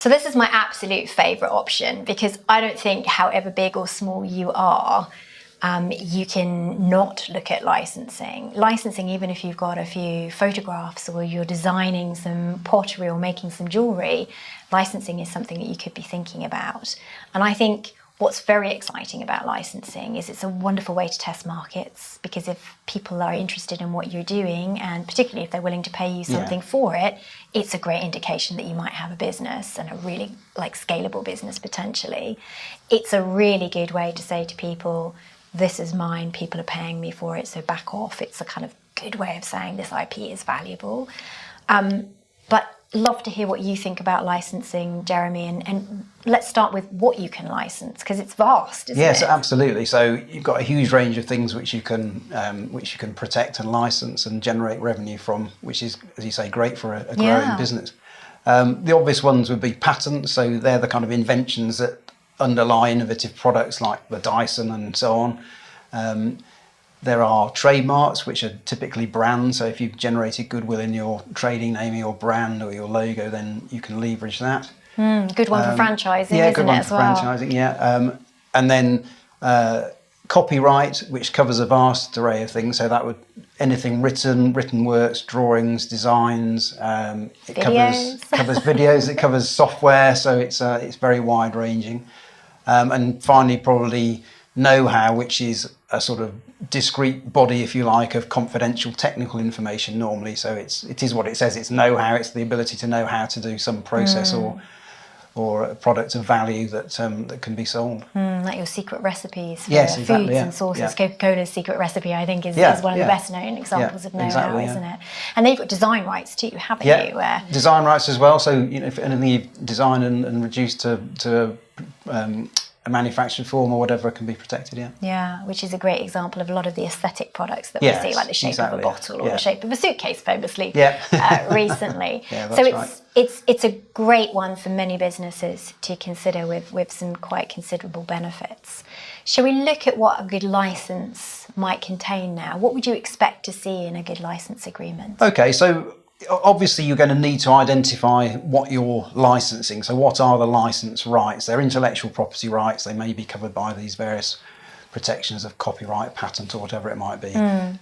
So this is my absolute favourite option, because I don't think, however big or small you are, you can not look at licensing. Licensing, even if you've got a few photographs or you're designing some pottery or making some jewellery, licensing is something that you could be thinking about. And I think what's very exciting about licensing is it's a wonderful way to test markets, because if people are interested in what you're doing, and particularly if they're willing to pay you something for it, it's a great indication that you might have a business, and a really scalable business potentially. It's a really good way to say to people, this is mine, people are paying me for it, so back off. It's a kind of good way of saying this IP is valuable. But love to hear what you think about licensing, Jeremy, and let's start with what you can license, because it's vast, isn't it? Yes, absolutely. So you've got a huge range of things which you can protect and license and generate revenue from, which is, as you say, great for a growing business. The obvious ones would be patents. So they're the kind of inventions that underlie innovative products like the Dyson and so on. There are trademarks, which are typically brands. So if you've generated goodwill in your trading name, your brand or your logo, then you can leverage that. Good one for franchising, yeah, isn't good one it, for as well? franchising, yeah. And then copyright, which covers a vast array of things. So that would anything written works, drawings, designs. It covers videos. It covers software. So it's very wide ranging. And finally, probably know-how, which is a sort of discrete body, if you like, of confidential technical information normally. So it is what it says. It's know-how. It's the ability to know how to do some process or a product of value that can be sold. Like your secret recipes for foods and sauces. Yeah. Coca-Cola's secret recipe, I think, is one of the best known examples of know-how, isn't it? And then you've got design rights too, haven't you? Design rights as well. So if anything you design and reduce to a manufactured form or whatever can be protected, Yeah, which is a great example of a lot of the aesthetic products that we see, like the shape of a bottle or the shape of a suitcase, famously, recently. It's a great one for many businesses to consider with some quite considerable benefits. Shall we look at what a good license might contain now? What would you expect to see in a good license agreement? Okay, so obviously you're going to need to identify what you're licensing. So what are the license rights? They're intellectual property rights. They may be covered by these various protections of copyright, patent, or whatever it might be.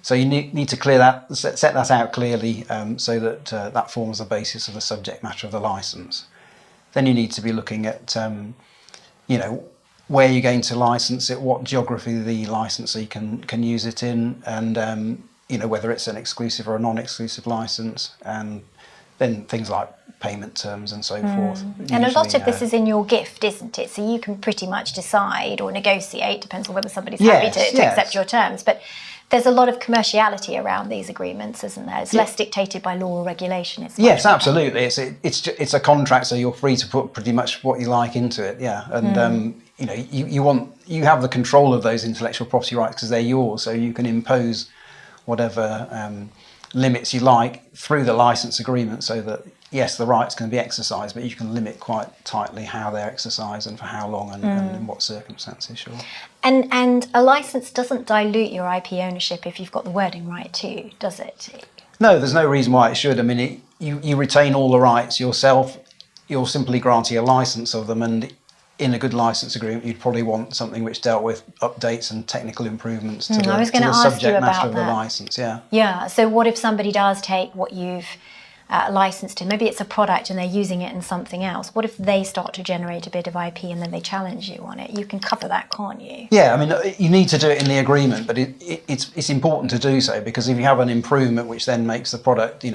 So you need to clear that, set that out clearly, so that that forms the basis of the subject matter of the license. Then you need to be looking at, where you're going to license it, what geography the licensee can use it in, and whether it's an exclusive or a non-exclusive license, and then things like payment terms and so forth. And a lot of this is in your gift, isn't it? So you can pretty much decide or negotiate, depends on whether somebody's happy to accept your terms. But there's a lot of commerciality around these agreements, isn't there? It's less dictated by law or regulation. Yes, absolutely. It's a contract, so you're free to put pretty much what you like into it. Yeah, and you have the control of those intellectual property rights because they're yours, so you can impose whatever limits you like through the license agreement, so that yes, the rights can be exercised, but you can limit quite tightly how they're exercised and for how long and in what circumstances. Sure. And a license doesn't dilute your IP ownership if you've got the wording right too, does it? No, there's no reason why it should. I mean, you retain all the rights yourself. You're simply granting a license of them, and in a good license agreement, you'd probably want something which dealt with updates and technical improvements to the subject matter of the license. Yeah. So what if somebody does take what you've licensed in? Maybe it's a product and they're using it in something else. What if they start to generate a bit of IP and then they challenge you on it? You can cover that, can't you? Yeah, I mean, you need to do it in the agreement, but it's important to do so, because if you have an improvement which then makes the product,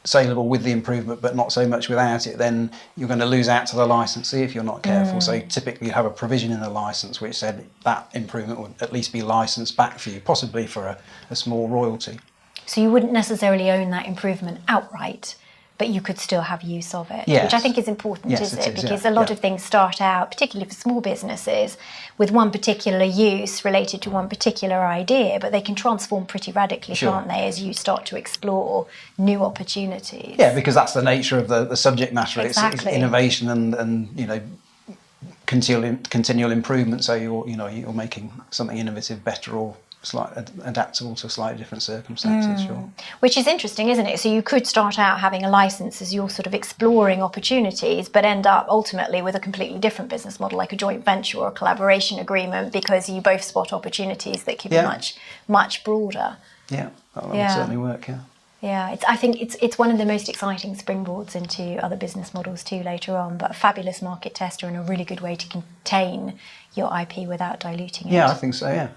saleable with the improvement but not so much without it, then you're going to lose out to the licensee if you're not careful. So typically you have a provision in the license which said that improvement would at least be licensed back for you, possibly for a small royalty. So you wouldn't necessarily own that improvement outright, but you could still have use of it, yes. Which I think is important, isn't it? Because a lot of things start out, particularly for small businesses, with one particular use related to one particular idea, but they can transform pretty radically, can't they, as you start to explore new opportunities? Yeah, because that's the nature of the subject matter. Exactly. It's innovation and continual improvement. So you're making something innovative better or adaptable to slightly different circumstances. Sure. Which is interesting, isn't it? So you could start out having a license as you're sort of exploring opportunities, but end up ultimately with a completely different business model, like a joint venture or a collaboration agreement, because you both spot opportunities that could be much broader. Yeah, that would certainly work. Yeah. Yeah, I think it's one of the most exciting springboards into other business models too later on, but a fabulous market tester and a really good way to contain your IP without diluting it. Yeah, I think so. Yeah.